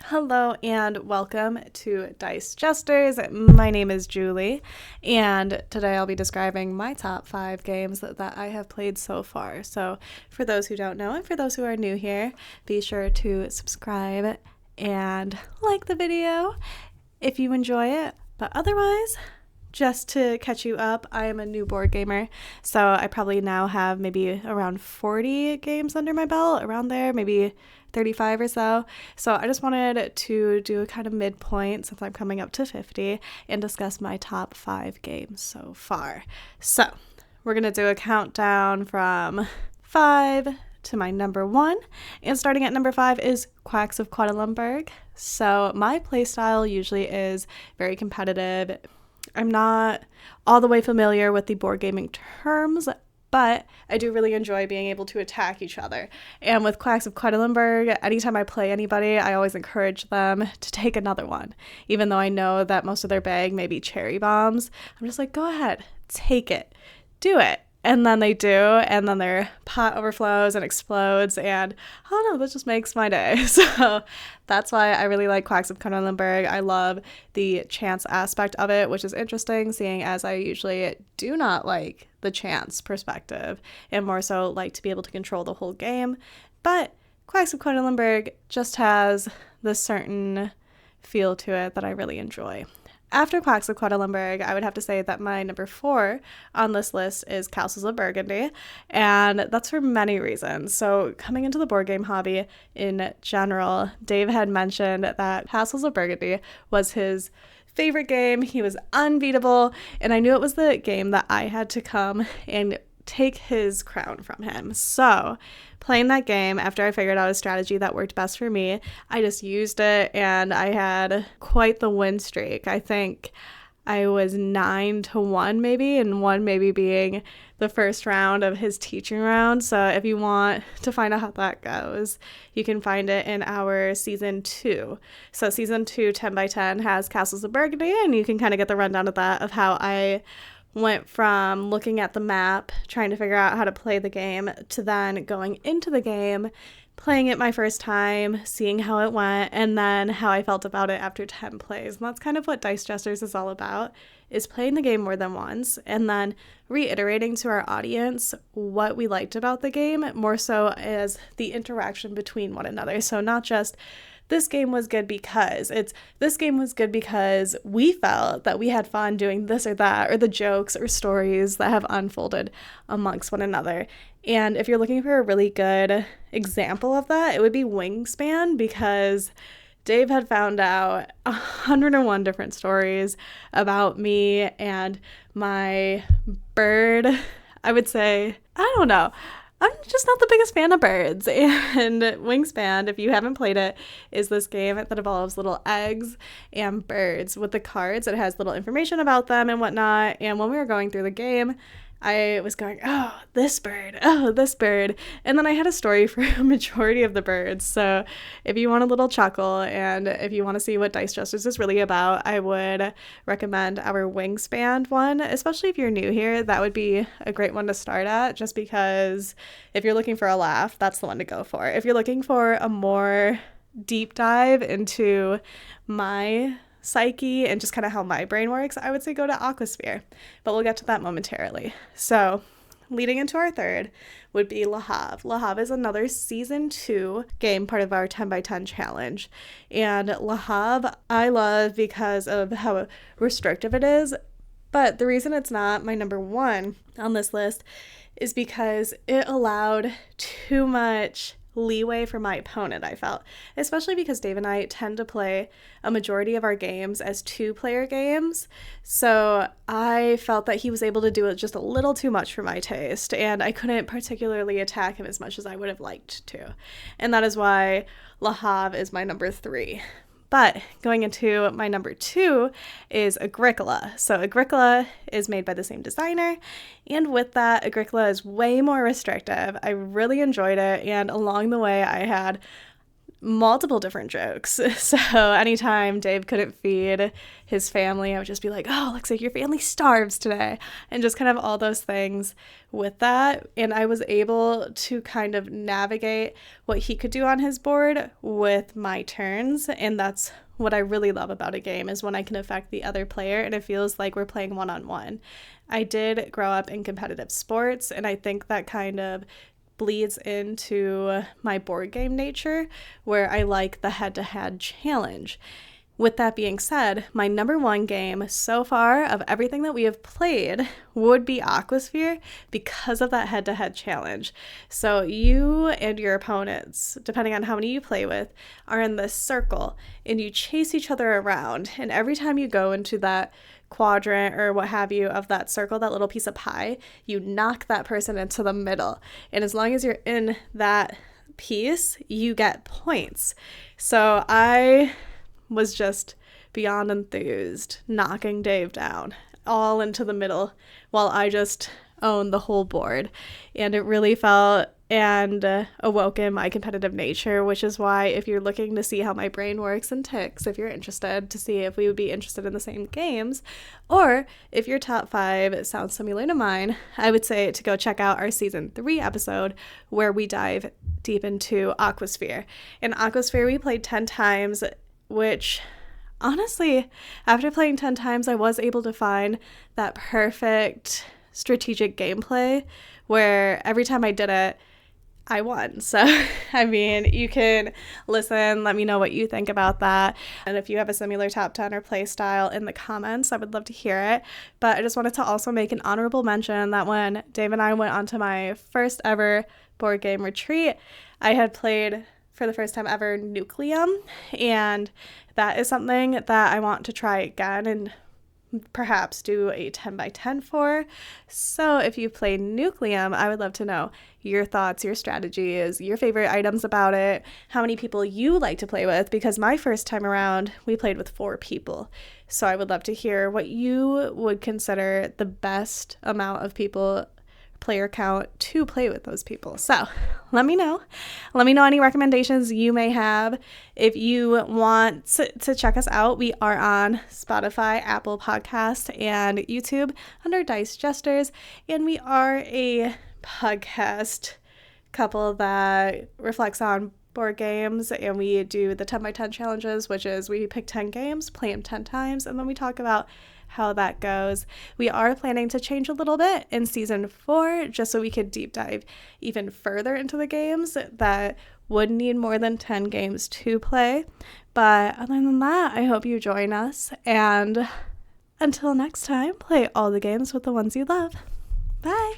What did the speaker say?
Hello and welcome to Dice Jesters. My name is Julie, and today I'll be describing my top 5 games that I have played so far. So, for those who don't know and for those who are new here, be sure to subscribe and like the video if you enjoy it. But otherwise, just to catch you up, I am a new board gamer, so I probably now have maybe around 40 games under my belt, around there, maybe 35 or so. So I just wanted to do a kind of midpoint since I'm coming up to 50 and discuss my top 5 games so far. So we're going to do a countdown from 5 to my number 1, and starting at number 5 is Quacks of Quedlinburg. So my playstyle usually is very competitive. I'm not all the way familiar with the board gaming terms, but I do really enjoy being able to attack each other. And with Quacks of Quedlinburg, anytime I play anybody, I always encourage them to take another one. Even though I know that most of their bag may be cherry bombs, I'm just like, go ahead, take it, do it. And then they do, and then their pot overflows and explodes, and I don't know, that just makes my day. So that's why I really like Quacks of Quedlinburg. I love the chance aspect of it, which is interesting, seeing as I usually do not like the chance perspective, and more so like to be able to control the whole game. But Quacks of Quedlinburg just has this certain feel to it that I really enjoy. After Quacks of Quedlinburg, I would have to say that my number 4 on this list is Castles of Burgundy, and that's for many reasons. So coming into the board game hobby in general, Dave had mentioned that Castles of Burgundy was his favorite game. He was unbeatable, and I knew it was the game that I had to come and take his crown from him. So playing that game, after I figured out a strategy that worked best for me, I just used it, and I had quite the win streak. I think I was 9-1 maybe, and 1 maybe being the first round of his teaching round. So if you want to find out how that goes, you can find it in our season 2. So season 2 10x10 has Castles of Burgundy, and you can kind of get the rundown of that, of how I went from looking at the map, trying to figure out how to play the game, to then going into the game, playing it my first time, seeing how it went, and then how I felt about it after 10 plays. And that's kind of what Dice Jesters is all about, is playing the game more than once, and then reiterating to our audience what we liked about the game, more so as the interaction between one another. So not just this game was good because this game was good because we felt that we had fun doing this or that, or the jokes or stories that have unfolded amongst one another. And if you're looking for a really good example of that, it would be Wingspan, because Dave had found out 101 different stories about me and my bird. I would say, I don't know, I'm just not the biggest fan of birds. And Wingspan, if you haven't played it, is this game that involves little eggs and birds. With the cards, it has little information about them and whatnot. And when we were going through the game, I was going, oh, this bird. And then I had a story for a majority of the birds. So if you want a little chuckle and if you want to see what Dice Jesters is really about, I would recommend our Wingspan one, especially if you're new here. That would be a great one to start at, just because if you're looking for a laugh, that's the one to go for. If you're looking for a more deep dive into my psyche and just kind of how my brain works, I would say go to Aquasphere, but we'll get to that momentarily. So leading into our third would be Le Havre. Le Havre is another season 2 game, part of our 10x10 challenge, and Le Havre I love because of how restrictive it is, but the reason it's not my number 1 on this list is because it allowed too much leeway for my opponent, I felt, especially because Dave and I tend to play a majority of our games as 2-player games, so I felt that he was able to do it just a little too much for my taste, and I couldn't particularly attack him as much as I would have liked to, and that is why Le Havre is my number 3. But going into my number 2 is Agricola. So Agricola is made by the same designer, and with that, Agricola is way more restrictive. I really enjoyed it, and along the way I had multiple different jokes. So anytime Dave couldn't feed his family, I would just be like, oh, looks like your family starves today. And just kind of all those things with that. And I was able to kind of navigate what he could do on his board with my turns. And that's what I really love about a game, is when I can affect the other player and it feels like we're playing one-on-one. I did grow up in competitive sports, and I think that kind of bleeds into my board game nature, where I like the head-to-head challenge. With that being said, my number one game so far of everything that we have played would be Aquasphere, because of that head-to-head challenge. So you and your opponents, depending on how many you play with, are in this circle and you chase each other around. And every time you go into that quadrant or what have you of that circle, that little piece of pie, you knock that person into the middle. And as long as you're in that piece, you get points. So I was just beyond enthused, knocking Dave down all into the middle while I just owned the whole board. And it really felt and awoken my competitive nature, which is why, if you're looking to see how my brain works and ticks, if you're interested to see if we would be interested in the same games, or if your top 5 sounds similar to mine, I would say to go check out our season 3 episode where we dive deep into Aquasphere. In Aquasphere, we played 10 times, which honestly, after playing 10 times, I was able to find that perfect strategic gameplay where every time I did it, I won. So, I mean, you can listen, let me know what you think about that. And if you have a similar top 10 or play style in the comments, I would love to hear it. But I just wanted to also make an honorable mention that when Dave and I went on to my first ever board game retreat, I had played for the first time ever Nucleum, and that is something that I want to try again and perhaps do a 10 by 10 for. So if you play Nucleum, I would love to know your thoughts, your strategies, your favorite items about it, how many people you like to play with, because my first time around, we played with 4 people. So I would love to hear what you would consider the best amount of people, player count, to play with those people. So let me know. Let me know any recommendations you may have. If you want to check us out, we are on Spotify, Apple Podcast, and YouTube under Dice Jesters. And we are a podcast couple that reflects on board games, and we do the 10 by 10 challenges, which is we pick 10 games, play them 10 times, and then we talk about how that goes. We are planning to change a little bit in season 4, just so we could deep dive even further into the games that would need more than 10 games to play. But other than that, I hope you join us, and until next time, play all the games with the ones you love. Bye!